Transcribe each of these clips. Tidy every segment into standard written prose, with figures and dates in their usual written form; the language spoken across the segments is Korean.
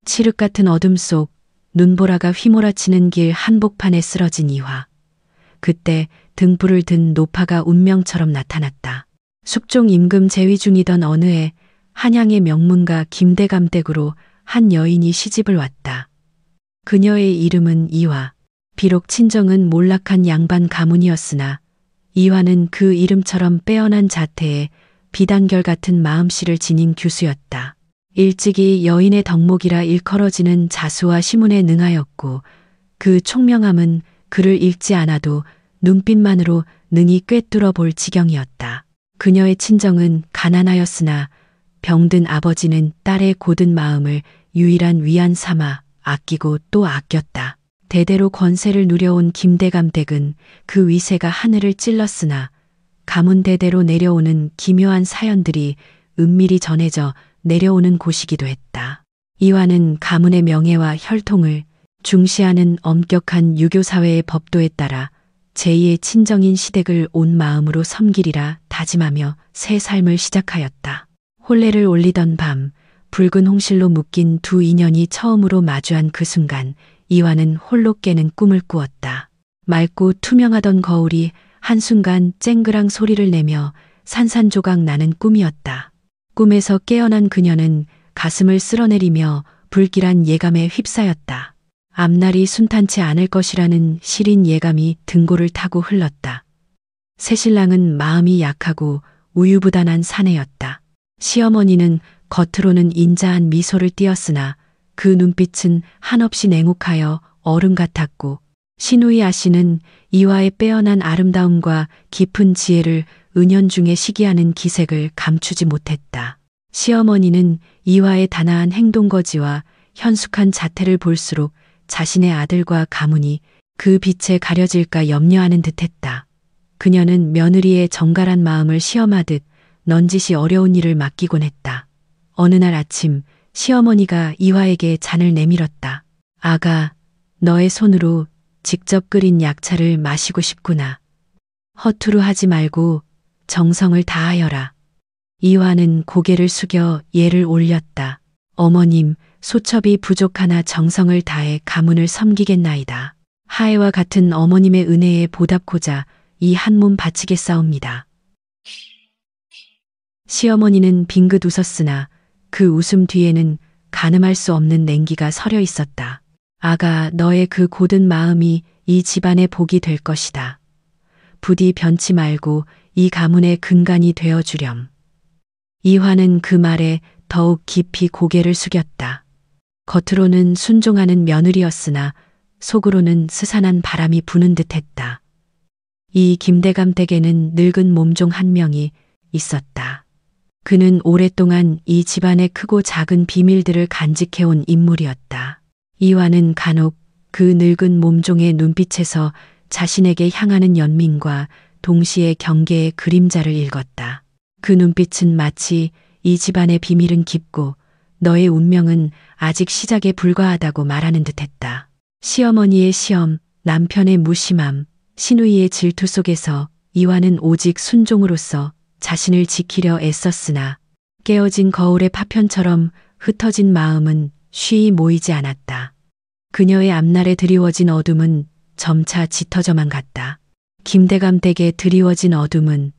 칠흑 같은 어둠 속 눈보라가 휘몰아치는 길 한복판에 쓰러진 이화. 그때 등불을 든 노파가 운명처럼 나타났다. 숙종 임금 재위 중이던 어느 해 한양의 명문가 김대감 댁으로 한 여인이 시집을 왔다. 그녀의 이름은 이화. 비록 친정은 몰락한 양반 가문이었으나 이화는 그 이름처럼 빼어난 자태에 비단결 같은 마음씨를 지닌 교수였다. 일찍이 여인의 덕목이라 일컬어지는 자수와 시문에 능하였고 그 총명함은 글을 읽지 않아도 눈빛만으로 능히 꿰뚫어 볼 지경이었다. 그녀의 친정은 가난하였으나 병든 아버지는 딸의 고든 마음을 유일한 위안 삼아 아끼고 또 아꼈다. 대대로 권세를 누려온 김대감 댁은 그 위세가 하늘을 찔렀으나 가문 대대로 내려오는 기묘한 사연들이 은밀히 전해져 내려오는 곳이기도 했다. 이화는 가문의 명예와 혈통을 중시하는 엄격한 유교사회의 법도에 따라 제2의 친정인 시댁을 온 마음으로 섬기리라 다짐하며 새 삶을 시작하였다. 혼례를 올리던 밤 붉은 홍실로 묶인 두 인연이 처음으로 마주한 그 순간 이화는 홀로 깨는 꿈을 꾸었다. 맑고 투명하던 거울이 한순간 쨍그랑 소리를 내며 산산조각 나는 꿈이었다. 꿈에서 깨어난 그녀는 가슴을 쓸어내리며 불길한 예감에 휩싸였다. 앞날이 순탄치 않을 것이라는 시린 예감이 등골을 타고 흘렀다. 새신랑은 마음이 약하고 우유부단한 사내였다. 시어머니는 겉으로는 인자한 미소를 띄었으나 그 눈빛은 한없이 냉혹하여 얼음 같았고 시누이 아씨는 이화의 빼어난 아름다움과 깊은 지혜를 은연중에 시기하는 기색을 감추지 못했다. 시어머니는 이화의 단아한 행동거지와 현숙한 자태를 볼수록 자신의 아들과 가문이 그 빛에 가려질까 염려하는 듯했다. 그녀는 며느리의 정갈한 마음을 시험하듯 넌지시 어려운 일을 맡기곤 했다. 어느 날 아침 시어머니가 이화에게 잔을 내밀었다. 아가, 너의 손으로 직접 끓인 약차를 마시고 싶구나. 허투루 하지 말고 정성을 다하여라. 이화는 고개를 숙여 예를 올렸다. 어머님, 소첩이 부족하나 정성을 다해 가문을 섬기겠나이다. 하해와 같은 어머님의 은혜에 보답고자 이 한 몸 바치겠사옵니다. 시어머니는 빙긋 웃었으나 그 웃음 뒤에는 가늠할 수 없는 냉기가 서려 있었다. 아가, 너의 그 고든 마음이 이 집안의 복이 될 것이다. 부디 변치 말고 이 가문의 근간이 되어주렴. 이화는 그 말에 더욱 깊이 고개를 숙였다. 겉으로는 순종하는 며느리였으나 속으로는 스산한 바람이 부는 듯했다. 이 김대감 댁에는 늙은 몸종 한 명이 있었다. 그는 오랫동안 이 집안의 크고 작은 비밀들을 간직해온 인물이었다. 이화는 간혹 그 늙은 몸종의 눈빛에서 자신에게 향하는 연민과 동시에 경계의 그림자를 읽었다. 그 눈빛은 마치 이 집안의 비밀은 깊고 너의 운명은 아직 시작에 불과하다고 말하는 듯했다. 시어머니의 시험, 남편의 무심함, 시누이의 질투 속에서 이화는 오직 순종으로서 자신을 지키려 애썼으나 깨어진 거울의 파편처럼 흩어진 마음은 쉬이 모이지 않았다. 그녀의 앞날에 드리워진 어둠은 점차 짙어져만 갔다. 김대감 댁에 드리워진 어둠은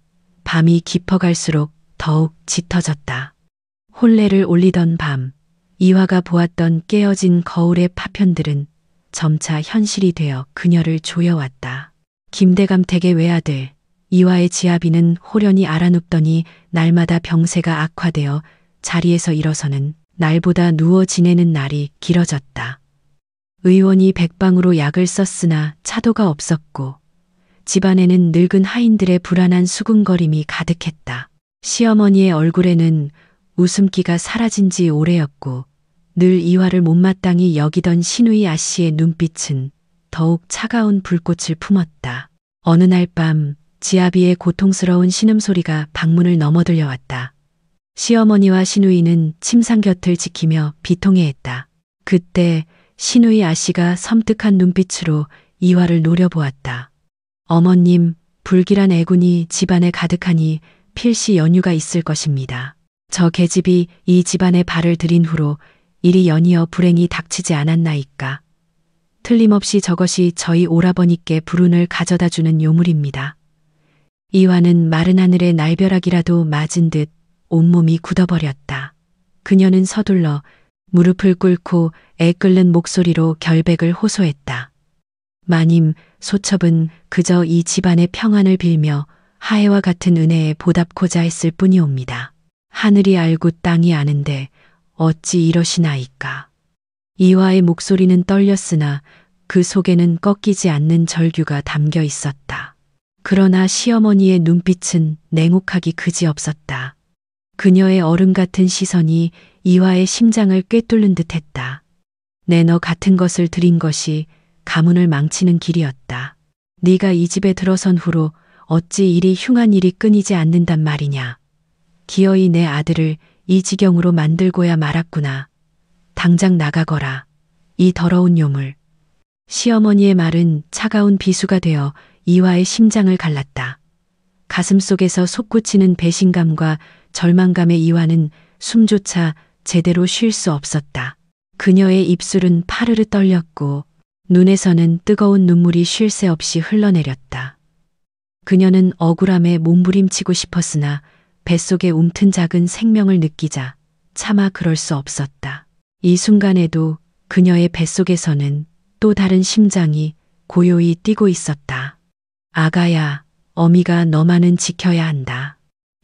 밤이 깊어갈수록 더욱 짙어졌다. 혼례를 올리던 밤, 이화가 보았던 깨어진 거울의 파편들은 점차 현실이 되어 그녀를 조여왔다. 김대감 댁의 외아들, 이화의 지아비는 호련히 알아눕더니 날마다 병세가 악화되어 자리에서 일어서는 날보다 누워 지내는 날이 길어졌다. 의원이 백방으로 약을 썼으나 차도가 없었고 집안에는 늙은 하인들의 불안한 수군거림이 가득했다. 시어머니의 얼굴에는 웃음기가 사라진 지 오래였고 늘 이화를 못마땅히 여기던 시누이 아씨의 눈빛은 더욱 차가운 불꽃을 품었다. 어느 날 밤 지아비의 고통스러운 신음소리가 방문을 넘어들려왔다. 시어머니와 시누이는 침상 곁을 지키며 비통해했다. 그때 시누이 아씨가 섬뜩한 눈빛으로 이화를 노려보았다. 어머님, 불길한 애군이 집안에 가득하니 필시 연유가 있을 것입니다. 저 계집이 이 집안에 발을 들인 후로 일이 연이어 불행이 닥치지 않았나이까. 틀림없이 저것이 저희 오라버니께 불운을 가져다주는 요물입니다. 이화는 마른 하늘의 날벼락이라도 맞은 듯 온몸이 굳어버렸다. 그녀는 서둘러 무릎을 꿇고 애끓는 목소리로 결백을 호소했다. 마님, 소첩은 그저 이 집안의 평안을 빌며 하해와 같은 은혜에 보답고자 했을 뿐이옵니다. 하늘이 알고 땅이 아는데 어찌 이러시나이까. 이화의 목소리는 떨렸으나 그 속에는 꺾이지 않는 절규가 담겨 있었다. 그러나 시어머니의 눈빛은 냉혹하기 그지없었다. 그녀의 얼음 같은 시선이 이화의 심장을 꿰뚫는 듯했다. 내 너 같은 것을 들인 것이 가문을 망치는 길이었다. 네가 이 집에 들어선 후로 어찌 이리 흉한 일이 끊이지 않는단 말이냐. 기어이 내 아들을 이 지경으로 만들고야 말았구나. 당장 나가거라. 이 더러운 요물. 시어머니의 말은 차가운 비수가 되어 이화의 심장을 갈랐다. 가슴속에서 솟구치는 배신감과 절망감의 이화는 숨조차 제대로 쉴 수 없었다. 그녀의 입술은 파르르 떨렸고 눈에서는 뜨거운 눈물이 쉴 새 없이 흘러내렸다. 그녀는 억울함에 몸부림치고 싶었으나 뱃속에 움튼 작은 생명을 느끼자 차마 그럴 수 없었다. 이 순간에도 그녀의 뱃속에서는 또 다른 심장이 고요히 뛰고 있었다. 아가야, 어미가 너만은 지켜야 한다.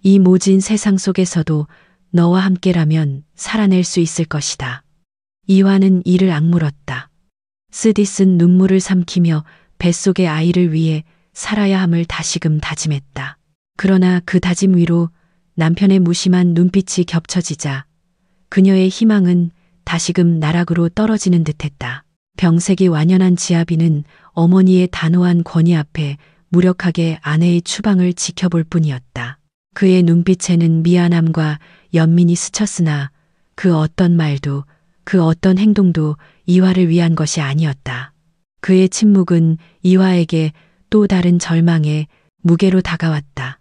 이 모진 세상 속에서도 너와 함께라면 살아낼 수 있을 것이다. 이화는 이를 악물었다. 쓰디쓴 눈물을 삼키며 뱃속의 아이를 위해 살아야 함을 다시금 다짐했다. 그러나 그 다짐 위로 남편의 무심한 눈빛이 겹쳐지자 그녀의 희망은 다시금 나락으로 떨어지는 듯했다. 병색이 완연한 지아비는 어머니의 단호한 권위 앞에 무력하게 아내의 추방을 지켜볼 뿐이었다. 그의 눈빛에는 미안함과 연민이 스쳤으나 그 어떤 말도 그 어떤 행동도 이화를 위한 것이 아니었다. 그의 침묵은 이화에게 또 다른 절망의 무게로 다가왔다.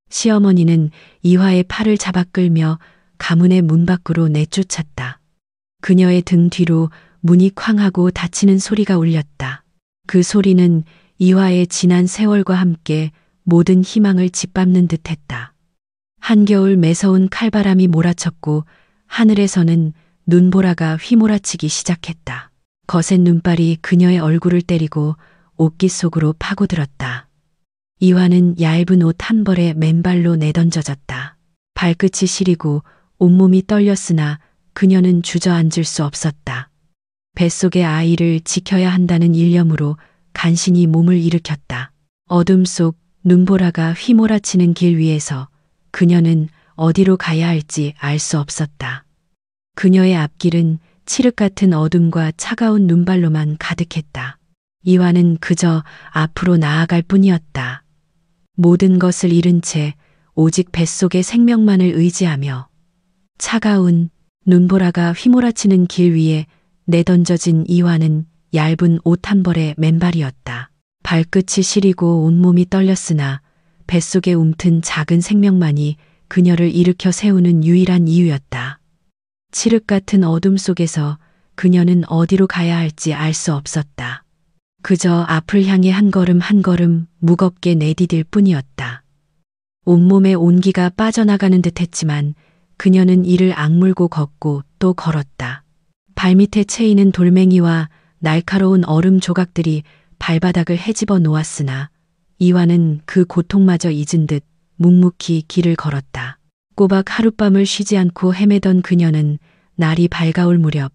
시어머니는 이화의 팔을 잡아 끌며 가문의 문 밖으로 내쫓았다. 그녀의 등 뒤로 문이 쾅 하고 닫히는 소리가 울렸다. 그 소리는 이화의 지난 세월과 함께 모든 희망을 짓밟는 듯했다. 한겨울 매서운 칼바람이 몰아쳤고 하늘에서는 눈보라가 휘몰아치기 시작했다. 거센 눈발이 그녀의 얼굴을 때리고 옷깃 속으로 파고들었다. 이화는 얇은 옷 한 벌에 맨발로 내던져졌다. 발끝이 시리고 온몸이 떨렸으나 그녀는 주저앉을 수 없었다. 뱃속의 아이를 지켜야 한다는 일념으로 간신히 몸을 일으켰다. 어둠 속 눈보라가 휘몰아치는 길 위에서 그녀는 어디로 가야 할지 알 수 없었다. 그녀의 앞길은 칠흑 같은 어둠과 차가운 눈발로만 가득했다. 이화는 그저 앞으로 나아갈 뿐이었다. 모든 것을 잃은 채 오직 뱃속의 생명만을 의지하며 차가운 눈보라가 휘몰아치는 길 위에 내던져진 이화는 얇은 옷 한 벌의 맨발이었다. 발끝이 시리고 온몸이 떨렸으나 뱃속에 움튼 작은 생명만이 그녀를 일으켜 세우는 유일한 이유였다. 칠흑 같은 어둠 속에서 그녀는 어디로 가야 할지 알 수 없었다. 그저 앞을 향해 한 걸음 한 걸음 무겁게 내디딜 뿐이었다. 온몸에 온기가 빠져나가는 듯했지만 그녀는 이를 악물고 걷고 또 걸었다. 발밑에 채이는 돌멩이와 날카로운 얼음 조각들이 발바닥을 헤집어 놓았으나 이화는 그 고통마저 잊은 듯 묵묵히 길을 걸었다. 꼬박 하룻밤을 쉬지 않고 헤매던 그녀는 날이 밝아올 무렵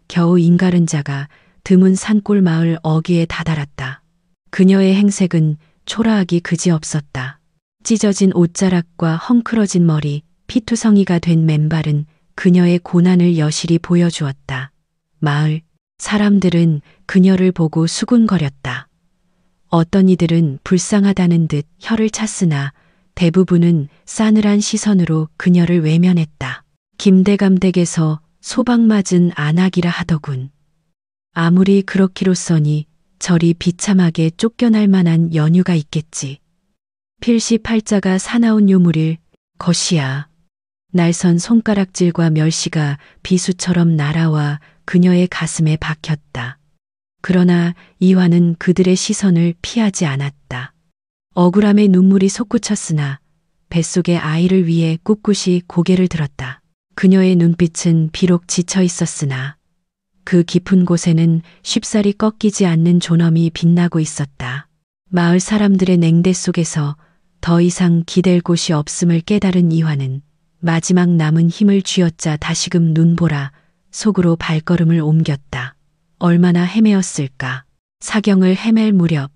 겨우 인가른자가 드문 산골 마을 어귀에 다다랐다. 그녀의 행색은 초라하기 그지없었다. 찢어진 옷자락과 헝클어진 머리, 피투성이가 된 맨발은 그녀의 고난을 여실히 보여주었다. 마을 사람들은 그녀를 보고 수군거렸다. 어떤 이들은 불쌍하다는 듯 혀를 찼으나 대부분은 싸늘한 시선으로 그녀를 외면했다. 김대감 댁에서 소방 맞은 안악이라 하더군. 아무리 그렇기로써니 저리 비참하게 쫓겨날 만한 연유가 있겠지. 필시 팔자가 사나운 요물일 것이야. 날선 손가락질과 멸시가 비수처럼 날아와 그녀의 가슴에 박혔다. 그러나 이화는 그들의 시선을 피하지 않았다. 억울함의 눈물이 솟구쳤으나 뱃속의 아이를 위해 꿋꿋이 고개를 들었다. 그녀의 눈빛은 비록 지쳐 있었으나 그 깊은 곳에는 쉽사리 꺾이지 않는 존엄이 빛나고 있었다. 마을 사람들의 냉대 속에서 더 이상 기댈 곳이 없음을 깨달은 이화는 마지막 남은 힘을 쥐어짜 다시금 눈보라 속으로 발걸음을 옮겼다. 얼마나 헤매었을까. 사경을 헤맬 무렵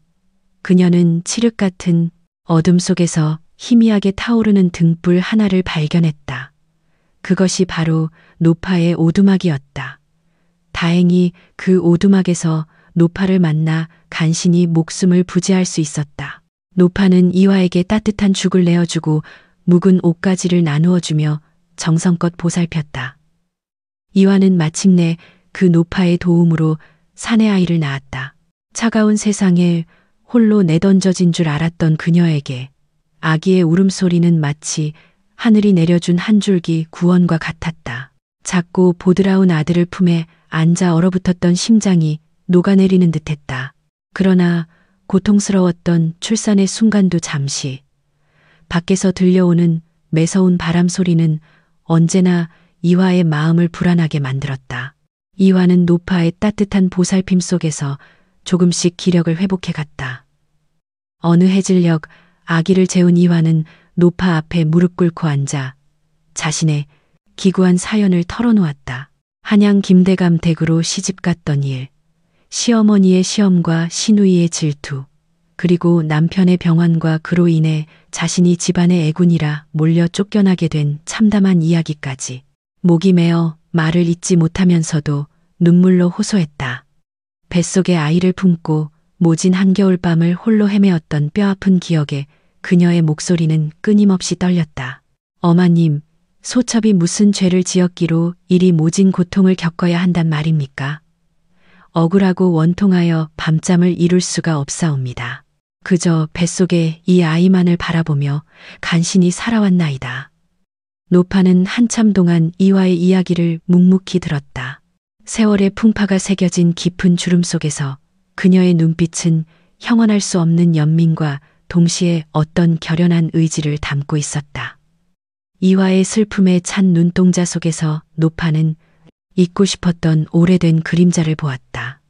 그녀는 칠흑 같은 어둠 속에서 희미하게 타오르는 등불 하나를 발견했다. 그것이 바로 노파의 오두막이었다. 다행히 그 오두막에서 노파를 만나 간신히 목숨을 부지할 수 있었다. 노파는 이화에게 따뜻한 죽을 내어주고 묵은 옷가지를 나누어주며 정성껏 보살폈다. 이화는 마침내 그 노파의 도움으로 사내 아이를 낳았다. 차가운 세상에 홀로 내던져진 줄 알았던 그녀에게 아기의 울음소리는 마치 하늘이 내려준 한 줄기 구원과 같았다. 작고 보드라운 아들을 품에 앉아 얼어붙었던 심장이 녹아내리는 듯했다. 그러나 고통스러웠던 출산의 순간도 잠시 밖에서 들려오는 매서운 바람 소리는 언제나 이화의 마음을 불안하게 만들었다. 이화는 노파의 따뜻한 보살핌 속에서 조금씩 기력을 회복해 갔다. 어느 해질녘 아기를 재운 이화는 노파 앞에 무릎 꿇고 앉아 자신의 기구한 사연을 털어놓았다. 한양 김대감 댁으로 시집갔던 일, 시어머니의 시험과 시누이의 질투, 그리고 남편의 병환과 그로 인해 자신이 집안의 애군이라 몰려 쫓겨나게 된 참담한 이야기까지 목이 메어 말을 잇지 못하면서도 눈물로 호소했다. 뱃속에 아이를 품고 모진 한겨울밤을 홀로 헤매었던 뼈아픈 기억에 그녀의 목소리는 끊임없이 떨렸다. 어머님, 소첩이 무슨 죄를 지었기로 이리 모진 고통을 겪어야 한단 말입니까? 억울하고 원통하여 밤잠을 이룰 수가 없사옵니다. 그저 뱃속에 이 아이만을 바라보며 간신히 살아왔나이다. 노파는 한참 동안 이화의 이야기를 묵묵히 들었다. 세월의 풍파가 새겨진 깊은 주름 속에서 그녀의 눈빛은 형언할 수 없는 연민과 동시에 어떤 결연한 의지를 담고 있었다. 이화의 슬픔에 찬 눈동자 속에서 노파는 잊고 싶었던 오래된 그림자를 보았다.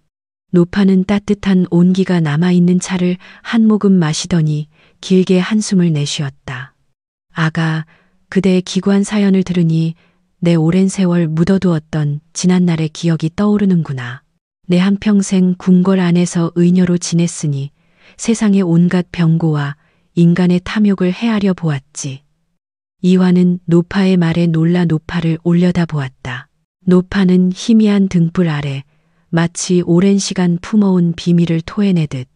노파는 따뜻한 온기가 남아있는 차를 한 모금 마시더니 길게 한숨을 내쉬었다. 아가, 그대의 기구한 사연을 들으니 내 오랜 세월 묻어두었던 지난날의 기억이 떠오르는구나. 내 한평생 궁궐 안에서 의녀로 지냈으니 세상의 온갖 병고와 인간의 탐욕을 헤아려 보았지. 이화는 노파의 말에 놀라 노파를 올려다보았다. 노파는 희미한 등불 아래 마치 오랜 시간 품어온 비밀을 토해내듯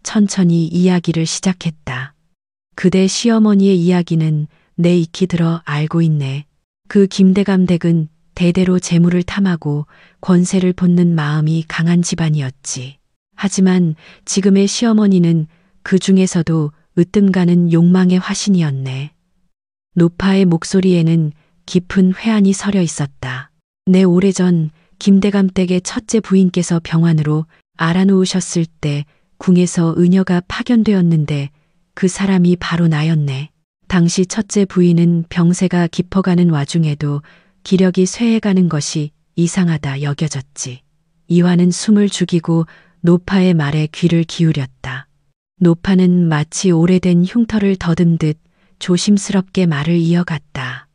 천천히 이야기를 시작했다. 그대 시어머니의 이야기는 내 익히 들어 알고 있네. 그 김대감 댁은 대대로 재물을 탐하고 권세를 벗는 마음이 강한 집안이었지. 하지만 지금의 시어머니는 그 중에서도 으뜸가는 욕망의 화신이었네. 노파의 목소리에는 깊은 회한이 서려 있었다. 내 오래전 김대감 댁의 첫째 부인께서 병환으로 알아놓으셨을 때 궁에서 의녀가 파견되었는데 그 사람이 바로 나였네. 당시 첫째 부인은 병세가 깊어가는 와중에도 기력이 쇠해가는 것이 이상하다 여겨졌지. 이화는 숨을 죽이고 노파의 말에 귀를 기울였다. 노파는 마치 오래된 흉터를 더듬듯 조심스럽게 말을 이어갔다.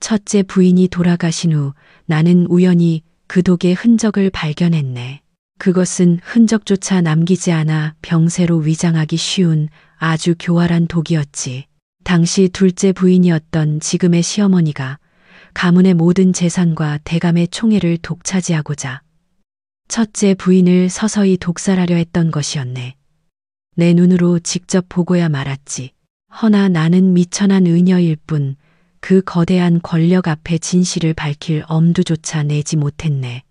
첫째 부인이 돌아가신 후 나는 우연히 그 독의 흔적을 발견했네. 그것은 흔적조차 남기지 않아 병세로 위장하기 쉬운 아주 교활한 독이었지. 당시 둘째 부인이었던 지금의 시어머니가 가문의 모든 재산과 대감의 총애를 독차지하고자 첫째 부인을 서서히 독살하려 했던 것이었네. 내 눈으로 직접 보고야 말았지. 허나 나는 미천한 의녀일 뿐 그 거대한 권력 앞에 진실을 밝힐 엄두조차 내지 못했네.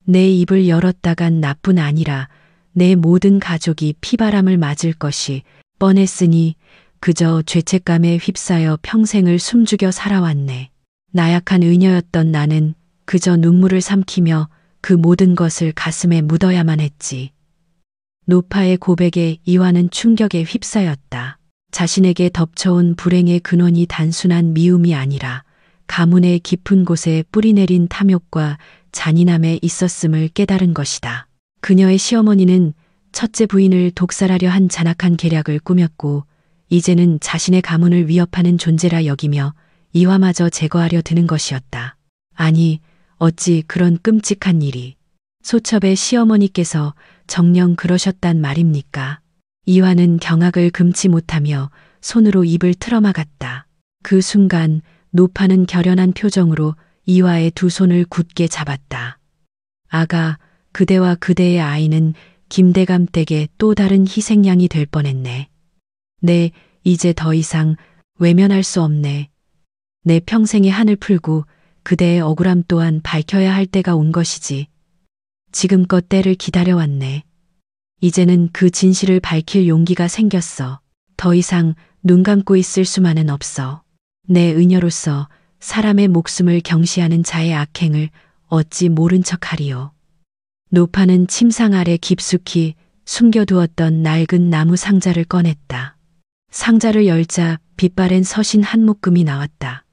내 입을 열었다간 나뿐 아니라 내 모든 가족이 피바람을 맞을 것이 뻔했으니 그저 죄책감에 휩싸여 평생을 숨죽여 살아왔네. 나약한 의녀였던 나는 그저 눈물을 삼키며 그 모든 것을 가슴에 묻어야만 했지. 노파의 고백에 이화는 충격에 휩싸였다. 자신에게 덮쳐온 불행의 근원이 단순한 미움이 아니라 가문의 깊은 곳에 뿌리내린 탐욕과 잔인함에 있었음을 깨달은 것이다. 그녀의 시어머니는 첫째 부인을 독살하려 한 잔악한 계략을 꾸몄고 이제는 자신의 가문을 위협하는 존재라 여기며 이화마저 제거하려 드는 것이었다. 아니, 어찌 그런 끔찍한 일이. 소첩의 시어머니께서 정녕 그러셨단 말입니까? 이화는 경악을 금치 못하며 손으로 입을 틀어막았다. 그 순간 노파는 결연한 표정으로 이화의 두 손을 굳게 잡았다. 아가, 그대와 그대의 아이는 김대감 댁의 또 다른 희생양이 될 뻔했네. 네, 이제 더 이상 외면할 수 없네. 내 평생의 한을 풀고 그대의 억울함 또한 밝혀야 할 때가 온 것이지. 지금껏 때를 기다려왔네. 이제는 그 진실을 밝힐 용기가 생겼어. 더 이상 눈 감고 있을 수만은 없어. 내 의녀로서 사람의 목숨을 경시하는 자의 악행을 어찌 모른 척하리요. 노파는 침상 아래 깊숙이 숨겨두었던 낡은 나무 상자를 꺼냈다. 상자를 열자 빛바랜 서신 한 묶음이 나왔다.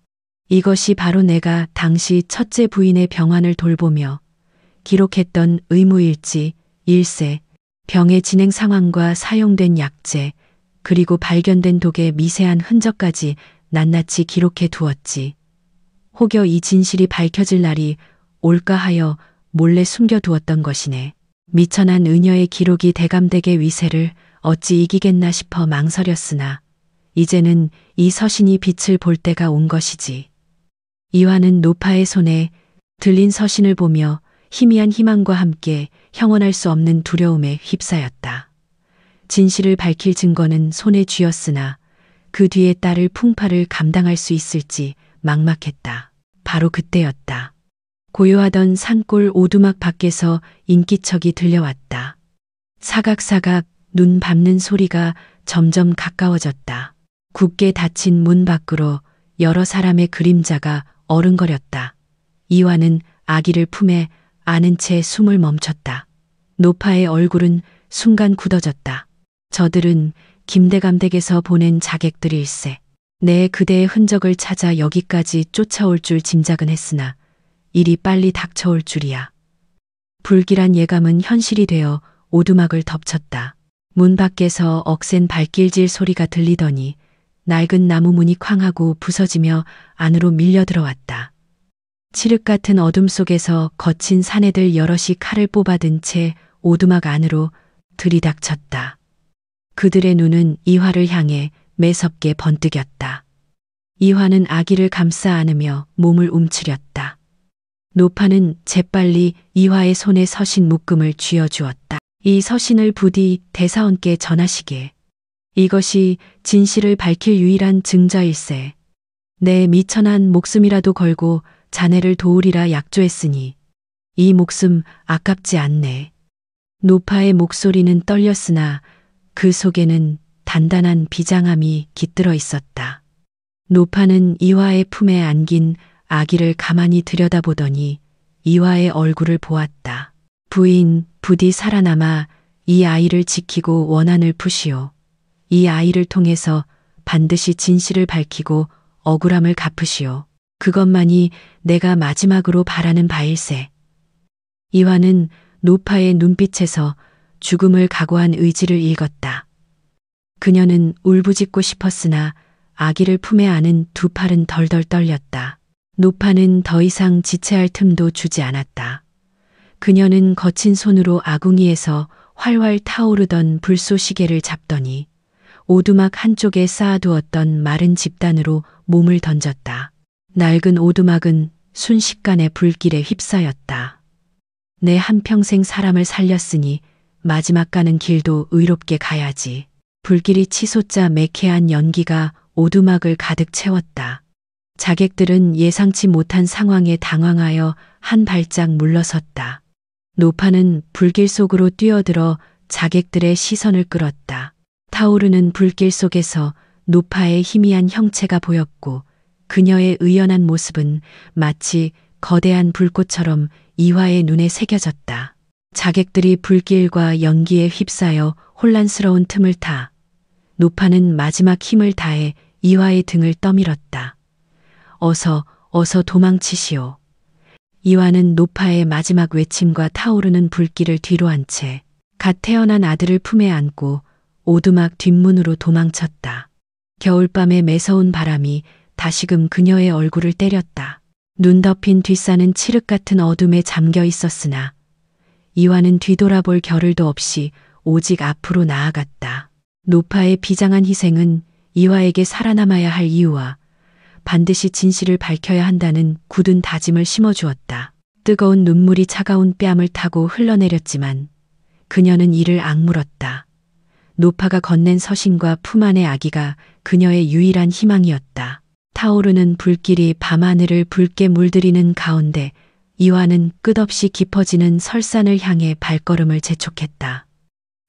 이것이 바로 내가 당시 첫째 부인의 병환을 돌보며 기록했던 의무일지, 일세, 병의 진행 상황과 사용된 약재, 그리고 발견된 독의 미세한 흔적까지 낱낱이 기록해 두었지. 혹여 이 진실이 밝혀질 날이 올까 하여 몰래 숨겨두었던 것이네. 미천한 의녀의 기록이 대감댁의 위세를 어찌 이기겠나 싶어 망설였으나 이제는 이 서신이 빛을 볼 때가 온 것이지. 이화는 노파의 손에 들린 서신을 보며 희미한 희망과 함께 형언할 수 없는 두려움에 휩싸였다. 진실을 밝힐 증거는 손에 쥐었으나 그 뒤에 따를 풍파를 감당할 수 있을지 막막했다. 바로 그때였다. 고요하던 산골 오두막 밖에서 인기척이 들려왔다. 사각사각 눈 밟는 소리가 점점 가까워졌다. 굳게 닫힌 문 밖으로 여러 사람의 그림자가 어른거렸다. 이화는 아기를 품에 안은 채 숨을 멈췄다. 노파의 얼굴은 순간 굳어졌다. 저들은 김대감 댁에서 보낸 자객들일세. 내 그대의 흔적을 찾아 여기까지 쫓아올 줄 짐작은 했으나 일이 빨리 닥쳐올 줄이야. 불길한 예감은 현실이 되어 오두막을 덮쳤다. 문 밖에서 억센 발길질 소리가 들리더니 낡은 나무 문이 쾅 하고 부서지며 안으로 밀려 들어왔다. 칠흑 같은 어둠 속에서 거친 사내들 여럿이 칼을 뽑아든 채 오두막 안으로 들이닥쳤다. 그들의 눈은 이화를 향해 매섭게 번뜩였다. 이화는 아기를 감싸 안으며 몸을 움츠렸다. 노파는 재빨리 이화의 손에 서신 묶음을 쥐어주었다. 이 서신을 부디 대사원께 전하시게. 이것이 진실을 밝힐 유일한 증자일세. 내 미천한 목숨이라도 걸고 자네를 도우리라 약조했으니 이 목숨 아깝지 않네. 노파의 목소리는 떨렸으나 그 속에는 단단한 비장함이 깃들어 있었다. 노파는 이화의 품에 안긴 아기를 가만히 들여다보더니 이화의 얼굴을 보았다. 부인, 부디 살아남아 이 아이를 지키고 원한을 푸시오. 이 아이를 통해서 반드시 진실을 밝히고 억울함을 갚으시오. 그것만이 내가 마지막으로 바라는 바일세. 이화는 노파의 눈빛에서 죽음을 각오한 의지를 읽었다. 그녀는 울부짖고 싶었으나 아기를 품에 안은 두 팔은 덜덜 떨렸다. 노파는 더 이상 지체할 틈도 주지 않았다. 그녀는 거친 손으로 아궁이에서 활활 타오르던 불쏘시개를 잡더니 오두막 한쪽에 쌓아두었던 마른 집단으로 몸을 던졌다. 낡은 오두막은 순식간에 불길에 휩싸였다. 내 한평생 사람을 살렸으니 마지막 가는 길도 의롭게 가야지. 불길이 치솟자 매캐한 연기가 오두막을 가득 채웠다. 자객들은 예상치 못한 상황에 당황하여 한 발짝 물러섰다. 노파는 불길 속으로 뛰어들어 자객들의 시선을 끌었다. 타오르는 불길 속에서 노파의 희미한 형체가 보였고 그녀의 의연한 모습은 마치 거대한 불꽃처럼 이화의 눈에 새겨졌다. 자객들이 불길과 연기에 휩싸여 혼란스러운 틈을 타 노파는 마지막 힘을 다해 이화의 등을 떠밀었다. 어서 도망치시오. 이화는 노파의 마지막 외침과 타오르는 불길을 뒤로 한 채 갓 태어난 아들을 품에 안고 오두막 뒷문으로 도망쳤다. 겨울밤의 매서운 바람이 다시금 그녀의 얼굴을 때렸다. 눈 덮인 뒷산은 칠흑 같은 어둠에 잠겨 있었으나 이화는 뒤돌아볼 겨를도 없이 오직 앞으로 나아갔다. 노파의 비장한 희생은 이화에게 살아남아야 할 이유와 반드시 진실을 밝혀야 한다는 굳은 다짐을 심어주었다. 뜨거운 눈물이 차가운 뺨을 타고 흘러내렸지만 그녀는 이를 악물었다. 노파가 건넨 서신과 품 안의 아기가 그녀의 유일한 희망이었다. 타오르는 불길이 밤하늘을 붉게 물들이는 가운데 이화는 끝없이 깊어지는 설산을 향해 발걸음을 재촉했다.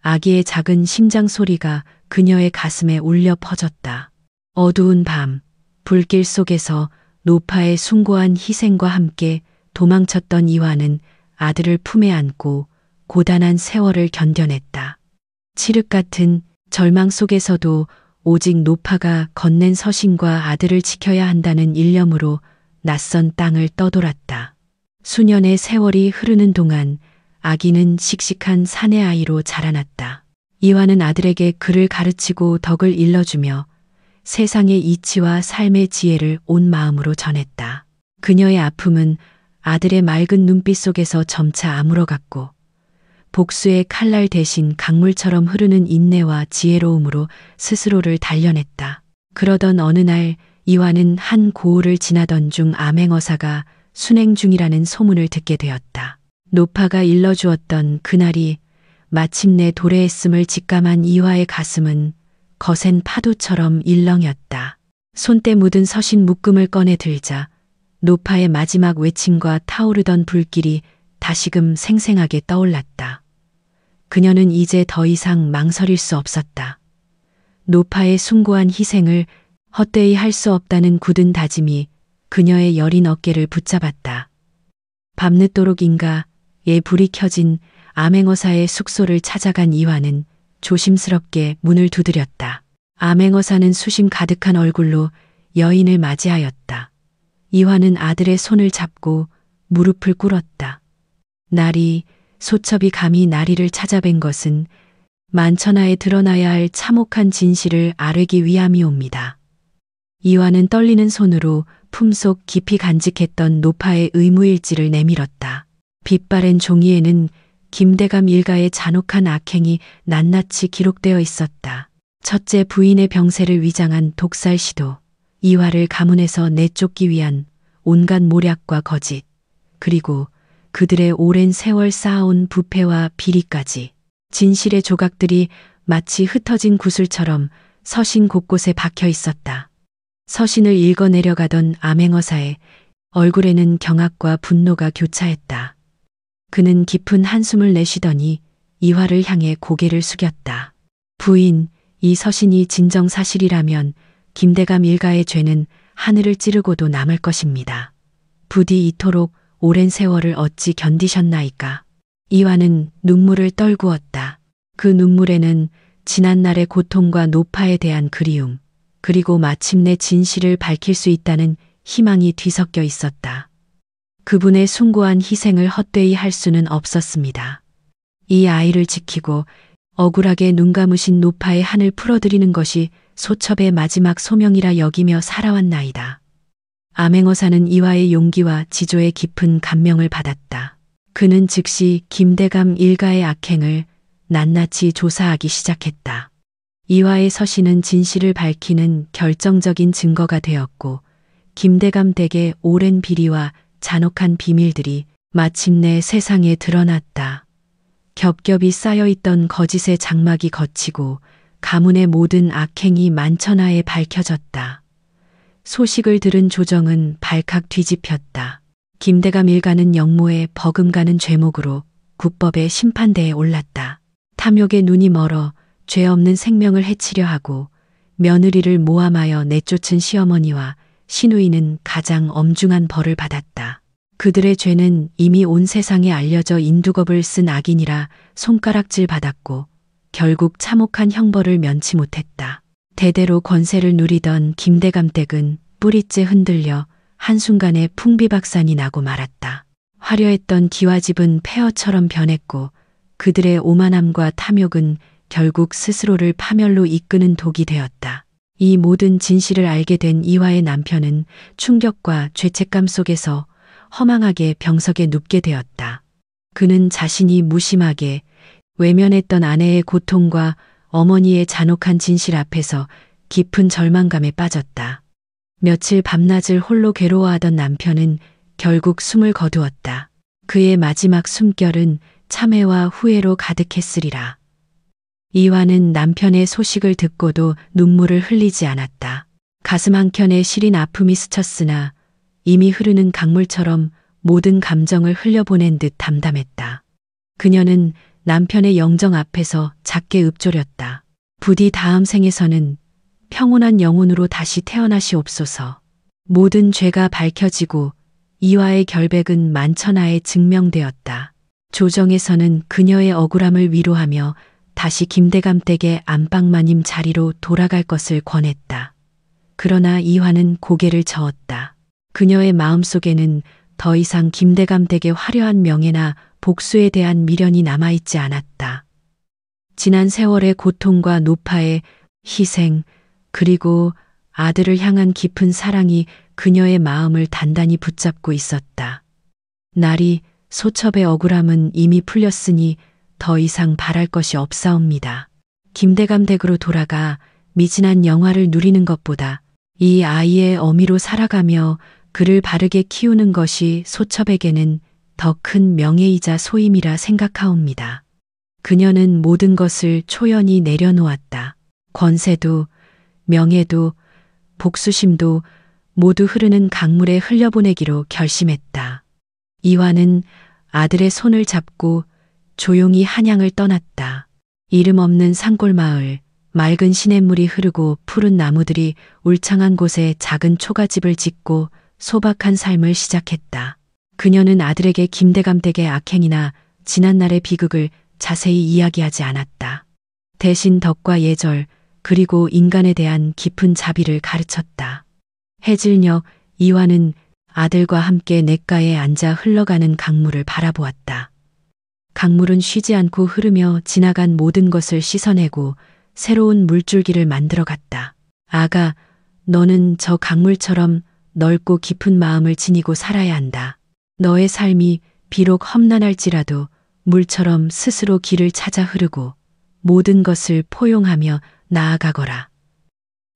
아기의 작은 심장 소리가 그녀의 가슴에 울려 퍼졌다. 어두운 밤, 불길 속에서 노파의 숭고한 희생과 함께 도망쳤던 이화는 아들을 품에 안고 고단한 세월을 견뎌냈다. 칠흑 같은 절망 속에서도 오직 노파가 건넨 서신과 아들을 지켜야 한다는 일념으로 낯선 땅을 떠돌았다. 수년의 세월이 흐르는 동안 아기는 씩씩한 사내 아이로 자라났다. 이화는 아들에게 글을 가르치고 덕을 일러주며 세상의 이치와 삶의 지혜를 온 마음으로 전했다. 그녀의 아픔은 아들의 맑은 눈빛 속에서 점차 아물어갔고 복수의 칼날 대신 강물처럼 흐르는 인내와 지혜로움으로 스스로를 단련했다. 그러던 어느 날 이화는 한 고을을 지나던 중 암행어사가 순행 중이라는 소문을 듣게 되었다. 노파가 일러주었던 그날이 마침내 도래했음을 직감한 이화의 가슴은 거센 파도처럼 일렁였다. 손때 묻은 서신 묶음을 꺼내 들자 노파의 마지막 외침과 타오르던 불길이 다시금 생생하게 떠올랐다. 그녀는 이제 더 이상 망설일 수 없었다. 노파의 숭고한 희생을 헛되이 할 수 없다는 굳은 다짐이 그녀의 여린 어깨를 붙잡았다. 밤늦도록 인가에 불이 켜진 암행어사의 숙소를 찾아간 이화는 조심스럽게 문을 두드렸다. 암행어사는 수심 가득한 얼굴로 여인을 맞이하였다. 이화는 아들의 손을 잡고 무릎을 꿇었다. 나리, 소첩이 감히 나리를 찾아뵌 것은 만천하에 드러나야 할 참혹한 진실을 아뢰기 위함이옵니다. 이화는 떨리는 손으로 품속 깊이 간직했던 노파의 의무일지를 내밀었다. 빛바랜 종이에는 김대감 일가의 잔혹한 악행이 낱낱이 기록되어 있었다. 첫째 부인의 병세를 위장한 독살 시도, 이화를 가문에서 내쫓기 위한 온갖 모략과 거짓, 그리고 그들의 오랜 세월 쌓아온 부패와 비리까지 진실의 조각들이 마치 흩어진 구슬처럼 서신 곳곳에 박혀 있었다. 서신을 읽어내려가던 암행어사의 얼굴에는 경악과 분노가 교차했다. 그는 깊은 한숨을 내쉬더니 이화를 향해 고개를 숙였다. 부인, 이 서신이 진정 사실이라면 김대감 일가의 죄는 하늘을 찌르고도 남을 것입니다. 부디 이토록 오랜 세월을 어찌 견디셨나이까. 이화는 눈물을 떨구었다. 그 눈물에는 지난날의 고통과 노파에 대한 그리움, 그리고 마침내 진실을 밝힐 수 있다는 희망이 뒤섞여 있었다. 그분의 숭고한 희생을 헛되이 할 수는 없었습니다. 이 아이를 지키고 억울하게 눈 감으신 노파의 한을 풀어드리는 것이 소첩의 마지막 소명이라 여기며 살아왔나이다. 암행어사는 이화의 용기와 지조의 깊은 감명을 받았다. 그는 즉시 김대감 일가의 악행을 낱낱이 조사하기 시작했다. 이화의 서신은 진실을 밝히는 결정적인 증거가 되었고 김대감 댁의 오랜 비리와 잔혹한 비밀들이 마침내 세상에 드러났다. 겹겹이 쌓여있던 거짓의 장막이 걷히고 가문의 모든 악행이 만천하에 밝혀졌다. 소식을 들은 조정은 발칵 뒤집혔다. 김대감 일가는 영모에 버금가는 죄목으로 국법의 심판대에 올랐다. 탐욕의 눈이 멀어 죄 없는 생명을 해치려 하고 며느리를 모함하여 내쫓은 시어머니와 신우이는 가장 엄중한 벌을 받았다. 그들의 죄는 이미 온 세상에 알려져 인두겁을 쓴 악인이라 손가락질 받았고 결국 참혹한 형벌을 면치 못했다. 대대로 권세를 누리던 김대감댁은 뿌리째 흔들려 한순간에 풍비박산이 나고 말았다. 화려했던 기와집은 폐허처럼 변했고 그들의 오만함과 탐욕은 결국 스스로를 파멸로 이끄는 독이 되었다. 이 모든 진실을 알게 된 이화의 남편은 충격과 죄책감 속에서 허망하게 병석에 눕게 되었다. 그는 자신이 무심하게 외면했던 아내의 고통과 어머니의 잔혹한 진실 앞에서 깊은 절망감에 빠졌다. 며칠 밤낮을 홀로 괴로워하던 남편은 결국 숨을 거두었다. 그의 마지막 숨결은 참회와 후회로 가득했으리라. 이화는 남편의 소식을 듣고도 눈물을 흘리지 않았다. 가슴 한켠에 시린 아픔이 스쳤으나 이미 흐르는 강물처럼 모든 감정을 흘려보낸 듯 담담했다. 그녀는 남편의 영정 앞에서 작게 읊조렸다. 부디 다음 생에서는 평온한 영혼으로 다시 태어나시옵소서. 모든 죄가 밝혀지고 이화의 결백은 만천하에 증명되었다. 조정에서는 그녀의 억울함을 위로하며 다시 김대감 댁의 안방마님 자리로 돌아갈 것을 권했다. 그러나 이화는 고개를 저었다. 그녀의 마음속에는 더 이상 김대감 댁의 화려한 명예나 복수에 대한 미련이 남아있지 않았다. 지난 세월의 고통과 노파의 희생, 그리고 아들을 향한 깊은 사랑이 그녀의 마음을 단단히 붙잡고 있었다. 날이 소첩의 억울함은 이미 풀렸으니 더 이상 바랄 것이 없사옵니다. 김대감 댁으로 돌아가 미진한 영화를 누리는 것보다 이 아이의 어미로 살아가며 그를 바르게 키우는 것이 소첩에게는 더 큰 명예이자 소임이라 생각하옵니다. 그녀는 모든 것을 초연히 내려놓았다. 권세도 명예도 복수심도 모두 흐르는 강물에 흘려보내기로 결심했다. 이화는 아들의 손을 잡고 조용히 한양을 떠났다. 이름 없는 산골마을, 맑은 시냇물이 흐르고 푸른 나무들이 울창한 곳에 작은 초가집을 짓고 소박한 삶을 시작했다. 그녀는 아들에게 김대감 댁의 악행이나 지난날의 비극을 자세히 이야기하지 않았다. 대신 덕과 예절, 그리고 인간에 대한 깊은 자비를 가르쳤다. 해질녘 이화는 아들과 함께 냇가에 앉아 흘러가는 강물을 바라보았다. 강물은 쉬지 않고 흐르며 지나간 모든 것을 씻어내고 새로운 물줄기를 만들어갔다. 아가, 너는 저 강물처럼 넓고 깊은 마음을 지니고 살아야 한다. 너의 삶이 비록 험난할지라도 물처럼 스스로 길을 찾아 흐르고 모든 것을 포용하며 나아가거라.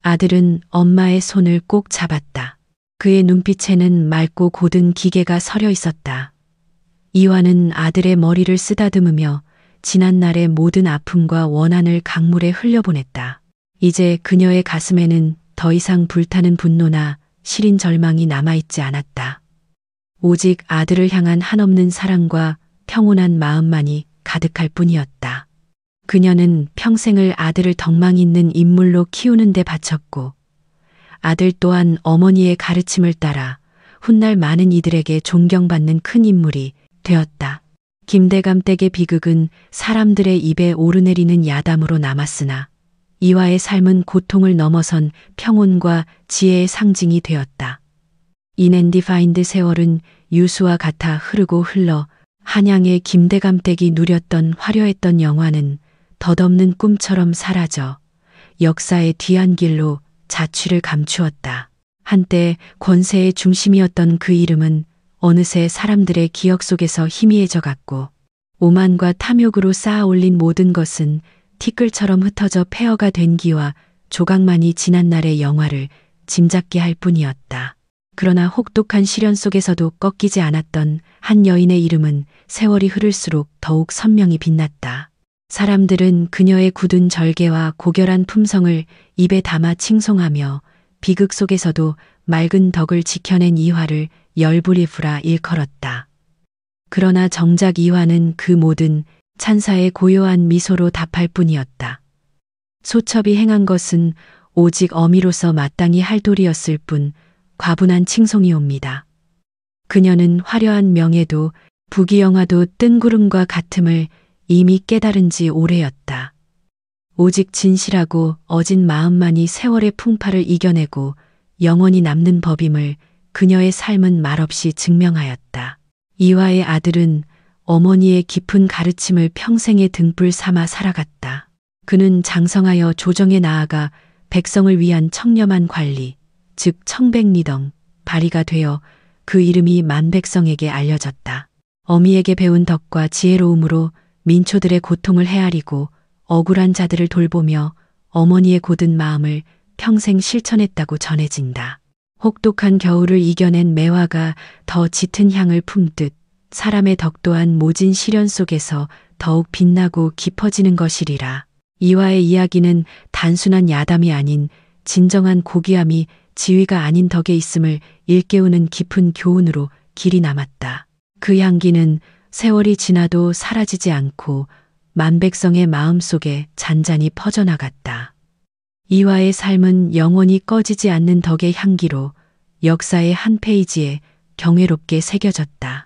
아들은 엄마의 손을 꼭 잡았다. 그의 눈빛에는 맑고 고든 기계가 서려 있었다. 이화는 아들의 머리를 쓰다듬으며 지난날의 모든 아픔과 원한을 강물에 흘려보냈다. 이제 그녀의 가슴에는 더 이상 불타는 분노나 시린 절망이 남아있지 않았다. 오직 아들을 향한 한없는 사랑과 평온한 마음만이 가득할 뿐이었다. 그녀는 평생을 아들을 덕망 있는 인물로 키우는 데 바쳤고 아들 또한 어머니의 가르침을 따라 훗날 많은 이들에게 존경받는 큰 인물이 되었다. 김대감 댁의 비극은 사람들의 입에 오르내리는 야담으로 남았으나 이화의 삶은 고통을 넘어선 평온과 지혜의 상징이 되었다. 인앤디파인드 세월은 유수와 같아 흐르고 흘러 한양의 김대감 댁이 누렸던 화려했던 영화는 덧없는 꿈처럼 사라져 역사의 뒤안길로 자취를 감추었다. 한때 권세의 중심이었던 그 이름은 어느새 사람들의 기억 속에서 희미해져 갔고 오만과 탐욕으로 쌓아 올린 모든 것은 티끌처럼 흩어져 폐허가 된 기와 조각만이 지난날의 영화를 짐작게 할 뿐이었다. 그러나 혹독한 시련 속에서도 꺾이지 않았던 한 여인의 이름은 세월이 흐를수록 더욱 선명히 빛났다. 사람들은 그녀의 굳은 절개와 고결한 품성을 입에 담아 칭송하며 비극 속에서도 맑은 덕을 지켜낸 이화를 열불이프라 일컬었다. 그러나 정작 이화는 그 모든 찬사의 고요한 미소로 답할 뿐이었다. 소첩이 행한 것은 오직 어미로서 마땅히 할 도리였을 뿐 과분한 칭송이옵니다. 그녀는 화려한 명예도 부귀영화도 뜬구름과 같음을 이미 깨달은 지 오래였다. 오직 진실하고 어진 마음만이 세월의 풍파를 이겨내고 영원히 남는 법임을 그녀의 삶은 말없이 증명하였다. 이화의 아들은 어머니의 깊은 가르침을 평생의 등불 삼아 살아갔다. 그는 장성하여 조정에 나아가 백성을 위한 청렴한 관리, 즉 청백리덩, 발의가 되어 그 이름이 만백성에게 알려졌다. 어미에게 배운 덕과 지혜로움으로 민초들의 고통을 헤아리고 억울한 자들을 돌보며 어머니의 고든 마음을 평생 실천했다고 전해진다. 혹독한 겨울을 이겨낸 매화가 더 짙은 향을 품듯 사람의 덕 또한 모진 시련 속에서 더욱 빛나고 깊어지는 것이리라. 이화의 이야기는 단순한 야담이 아닌 진정한 고귀함이 지위가 아닌 덕에 있음을 일깨우는 깊은 교훈으로 길이 남았다. 그 향기는 세월이 지나도 사라지지 않고 만백성의 마음속에 잔잔히 퍼져나갔다. 이화의 삶은 영원히 꺼지지 않는 덕의 향기로 역사의 한 페이지에 경외롭게 새겨졌다.